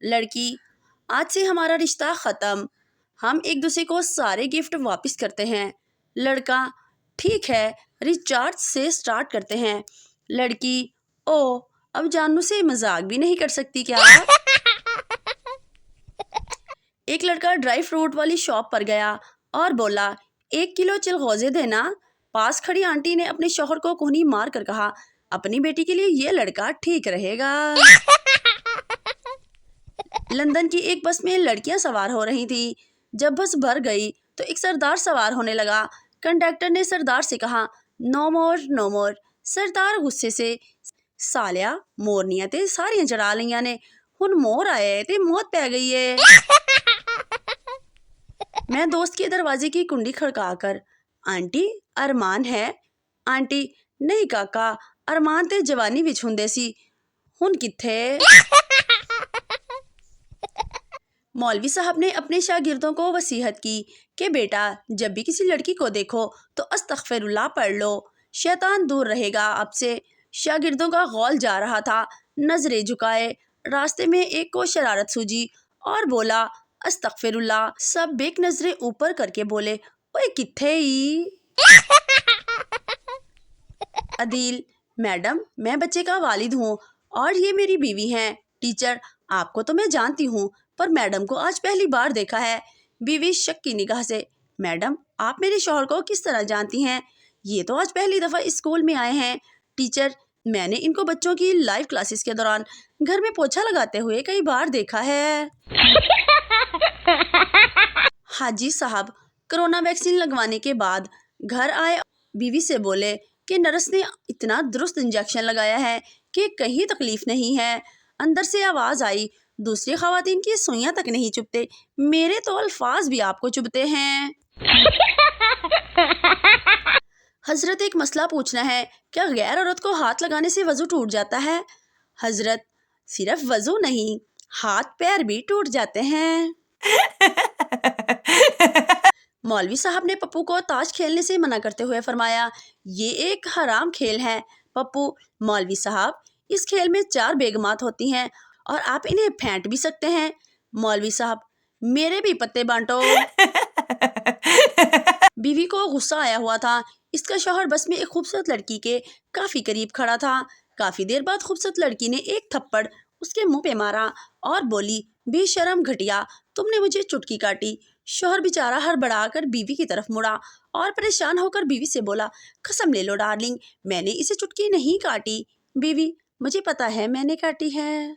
लड़की, आज से हमारा रिश्ता ख़त्म, हम एक दूसरे को सारे गिफ्ट वापस करते हैं। लड़का, ठीक है, रिचार्ज से स्टार्ट करते हैं। लड़की, ओ, अब जानू से मजाक भी नहीं कर सकती क्या? एक लड़का ड्राई फ्रूट वाली शॉप पर गया और बोला, 1 किलो चिलगोजे देना। पास खड़ी आंटी ने अपने शौहर को कोहनी मार कर कहा, अपनी बेटी के लिए ये लड़का ठीक रहेगा। लंदन की एक बस में लड़कियां सवार हो रही थी। जब बस भर गई तो एक सरदार सवार होने लगा। कंडक्टर ने सरदार से कहा, नो मोर नो मोर। सरदार गुस्से से, सालिया मोरनियां ते सारियां चढ़ा लिया ने, हुन मोर आए ते मौत पै गई है। मैं दोस्त के दरवाजे की कुंडी खड़काकर, आंटी अरमान है? आंटी, नहीं काका, अरमान ते जवानी विच हुंदे सी, हुन किथे? मौलवी साहब ने अपने शागिर्दों को वसीहत की कि बेटा, जब भी किसी लड़की को देखो तो अस्तगफिरुल्लाह पढ़ लो, शैतान दूर रहेगा आपसे। शागिर्दों का गौल जा रहा था। नजरें झुकाए, रास्ते में एक को शरारत सूझी और बोला, अस्तगफिरुल्लाह। सब बेक नजरें ऊपर करके बोले, ओए किथे ही? अदील, मैडम, मैं बच्चे का वालिद हूँ और ये मेरी बीवी हैं। टीचर, आपको तो मैं जानती हूँ, पर मैडम को आज पहली बार देखा है। बीवी शक की निगाह से, मैडम, आप मेरे शौहर को किस तरह जानती हैं? ये तो आज पहली दफ़ा स्कूल में आए हैं। टीचर, मैंने इनको बच्चों की लाइव क्लासेस के दौरान घर में पोछा लगाते हुए कई बार देखा है। हाजी साहब कोरोना वैक्सीन लगवाने के बाद घर आए, बीवी से बोले कि नर्स ने इतना दुरुस्त इंजेक्शन लगाया है कि कहीं तकलीफ नहीं है। अंदर से आवाज़ आई, दूसरी ख़वातीन की सुइयां तक नहीं चुभते, मेरे तो अल्फाज भी आपको चुभते हैं। हजरत, एक मसला पूछना है, क्या गैर औरत को हाथ लगाने से वजू टूट जाता है? हजरत, सिर्फ वजू नहीं, हाथ पैर भी टूट जाते हैं। मौलवी साहब ने पप्पू को ताश खेलने से मना करते हुए फरमाया, ये एक हराम खेल है। पप्पू, मौलवी साहब, इस खेल में 4 बेगमात होती हैं और आप इन्हें फेंट भी सकते हैं। मौलवी साहब, मेरे भी पत्ते बांटो। बीवी को गुस्सा आया हुआ था। इसका शौहर बस में एक खूबसूरत लड़की के काफी करीब खड़ा था। काफी देर बाद खूबसूरत लड़की ने एक थप्पड़ उसके मुंह पे मारा और बोली, बेशरम घटिया, तुमने मुझे चुटकी काटी। शौहर बेचारा हड़बड़ाकर बीवी की तरफ मुड़ा और परेशान होकर बीवी से बोला, कसम ले लो डार्लिंग, मैंने इसे चुटकी नहीं काटी। बीवी, मुझे पता है मैंने काटी है।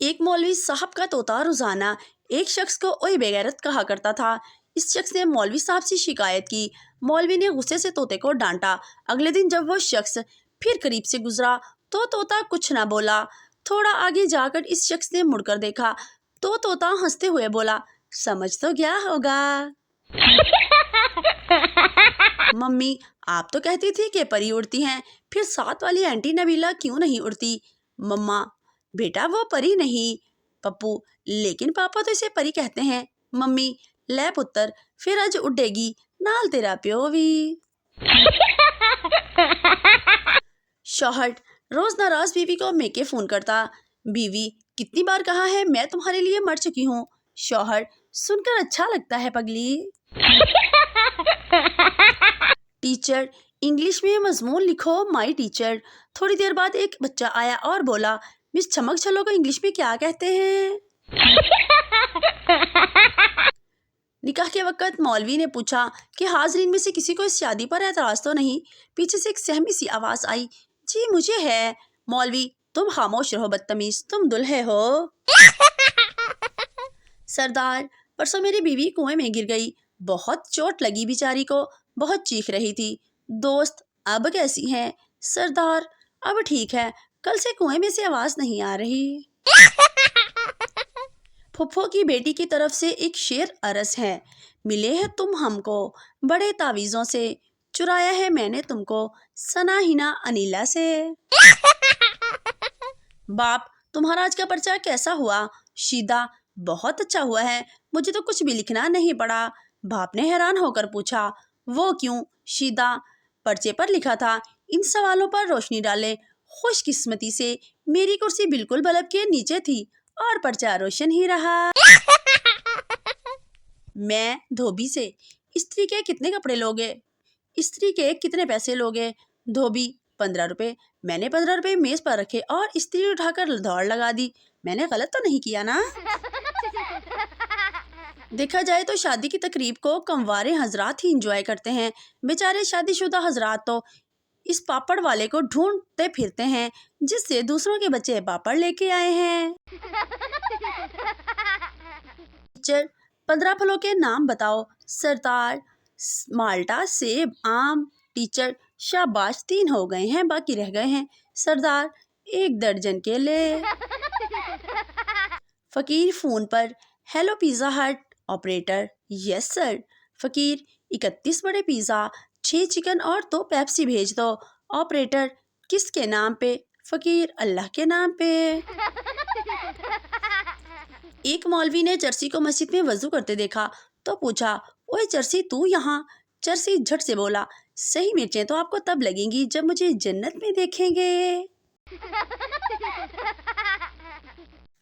एक मौलवी साहब का तोता रोजाना एक शख्स को ओए बेगैरत कहा करता था। इस शख्स ने मौलवी साहब से शिकायत की। मौलवी ने गुस्से से तोते को डांटा। अगले दिन जब वो शख्स फिर करीब से गुजरा तो तोता कुछ ना बोला। थोड़ा आगे जाकर इस शख्स ने मुड़कर देखा तो तोता हंसते हुए बोला, समझ तो क्या होगा। मम्मी, आप तो कहती थी कि परी उड़ती हैं, फिर साथ वाली आंटी नबीला क्यों नहीं उड़ती? मम्मा, बेटा वो परी नहीं। पप्पू, लेकिन पापा तो इसे परी कहते हैं। मम्मी, ले पुत्र, फिर आज उड़ेगी नाल तेरा प्यो भी। शौहर रोज नाराज बीवी को मेके फोन करता। बीवी, कितनी बार कहा है मैं तुम्हारे लिए मर चुकी हूँ। शौहर, सुनकर अच्छा लगता है पगली। टीचर, इंग्लिश में मजमून लिखो माय टीचर। थोड़ी देर बाद एक बच्चा आया और बोला, मिस चमक छल्लो को इंग्लिश में क्या कहते हैं? निकाह के वक्त मौलवी ने पूछा कि हाजरीन में से किसी को इस शादी पर एतराज तो नहीं। पीछे से एक सहमी सी आवाज आई, जी मुझे है। मौलवी, तुम खामोश रहो बदतमीज, तुम दुल्हे हो। सरदार, परसों मेरी बीवी कुएं में गिर गई, बहुत चोट लगी बेचारी को, बहुत चीख रही थी। दोस्त, अब कैसी हैं? सरदार, अब ठीक है, कल से कुएं में से आवाज नहीं आ रही। फुफ्फो की बेटी की तरफ से एक शेर अरस है, मिले हैं तुम हमको बड़े तावीज़ों से, चुराया है मैंने तुमको सनाहिना अनीला से। बाप, तुम्हारा आज का पर्चा कैसा हुआ? शीदा, बहुत अच्छा हुआ है, मुझे तो कुछ भी लिखना नहीं पड़ा। बाप ने हैरान होकर पूछा, वो क्यों? शीदा, पर्चे पर लिखा था, इन सवालों पर रोशनी डालें خوش قسمتی سے میری کرسی بالکل بلب کے نیچے تھی اور پرچہ روشن ہی رہا۔ میں دھوبی سے، استری کے کتنے کپڑے لوگے؟ استری کے کتنے پیسے لوگے؟ دھوبی 15 روپے۔ میں نے 15 روپے میز پر رکھے اور استری اٹھا کر دوڑ لگا دی۔ میں نے غلط تو نہیں کیا نا؟ دیکھا جائے تو شادی کی تقریب کو کموارے حضرات ہی انجوائے کرتے ہیں، بیچارے شادی شدہ حضرات تو اس پاپڑ والے کو ڈھونڈتے پھرتے ہیں جس سے دوسروں کے بچے پاپڑ لے کے آئے ہیں۔ ٹیچر 15 پھلوں کے نام بتاؤ۔ سردار مالٹا، سیب، آم۔ ٹیچر شاباش 3 ہو گئے ہیں، باقی رہ گئے ہیں۔ سردار 1 درجن کیلے۔ فقیر فون پر ہیلو پیزا ہٹ۔ آپریٹر یس سر۔ فقیر 31 بڑے پیزا، 6 چکن اور 2 پیپسی بھیج دو۔ آپریٹر کس کے نام پہ؟ فقیر اللہ کے نام پہ۔ ایک مولوی نے چرسی کو مسجد میں وضو کرتے دیکھا تو پوچھا، اوے چرسی تو یہاں؟ چرسی جھٹ سے بولا، صحیح مرچیں تو آپ کو تب لگیں گی جب مجھے جنت میں دیکھیں گے۔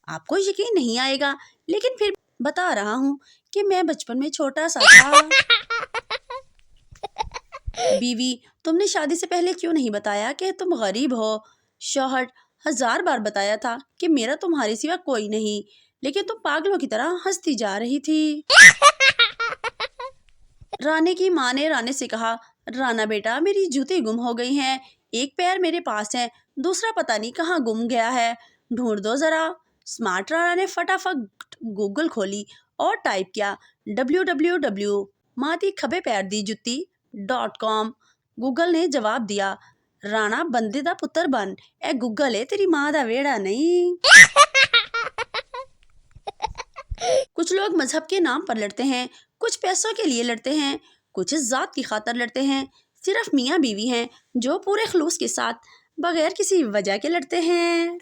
آپ کو یقین نہیں آئے گا لیکن پھر بتا رہا ہوں کہ میں بچپن میں چھوٹا سا تھا۔ بیوی تم نے شادی سے پہلے کیوں نہیں بتایا کہ تم غریب ہو؟ شوہر 1000 بار بتایا تھا کہ میرا تمہارے سوا کوئی نہیں، لیکن تم پاگلوں کی طرح ہنستی جا رہی تھی۔ رانے کی ماں نے رانے سے کہا، رانا بیٹا میری جوتی گم ہو گئی ہیں، ایک پیر میرے پاس ہے، دوسرا پتہ نہیں کہاں گم گیا ہے، ڈھونڈ دو ذرا۔ اسمارٹ رانا نے فٹافٹ گوگل کھولی اور ٹائپ کیا www ماں دی کھبے پیر دی جتی.com۔ گوگل نے جواب دیا، رانا بندے دا پتر بن، اے گوگل ہے تیری ماں دا ویڑا نہیں۔ کچھ لوگ مذہب کے نام پر لڑتے ہیں، کچھ پیسوں کے لیے لڑتے ہیں، کچھ ذات کی خاطر لڑتے ہیں۔ صرف میاں بیوی ہیں جو پورے خلوص کے ساتھ بغیر کسی وجہ کے لڑتے ہیں۔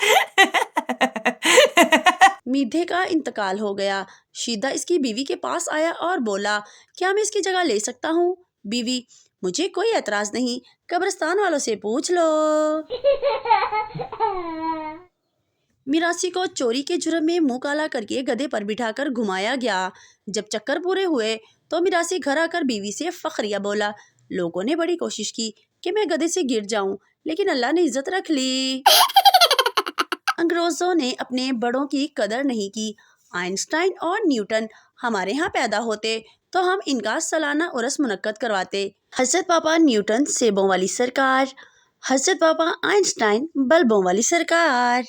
میدھے کا انتقال ہو گیا۔ شیدہ اس کی بیوی کے پاس آیا اور بولا، کیا میں اس کی جگہ لے سکتا ہوں؟ بیوی، مجھے کوئی اعتراض نہیں، قبرستان والوں سے پوچھ لو۔ میراثی کو چوری کے جرم میں منہ کالا کر کے گدھے پر بٹھا کر گھمایا گیا۔ جب چکر پورے ہوئے تو میراثی گھر آ کر بیوی سے فخریہ بولا، لوگوں نے بڑی کوشش کی کہ میں گدھے سے گر جاؤں لیکن اللہ نے عزت رکھ لی۔ انگریزوں نے اپنے بڑوں کی قدر نہیں کی۔ آئنسٹائن اور نیوٹن ہمارے ہاں پیدا ہوتے تو ہم ان کا سالانہ عرس منعقد کرواتے۔ حضرت پاپا نیوٹن سیبوں والی سرکار، حضرت پاپا آئنسٹائن بلبوں والی سرکار۔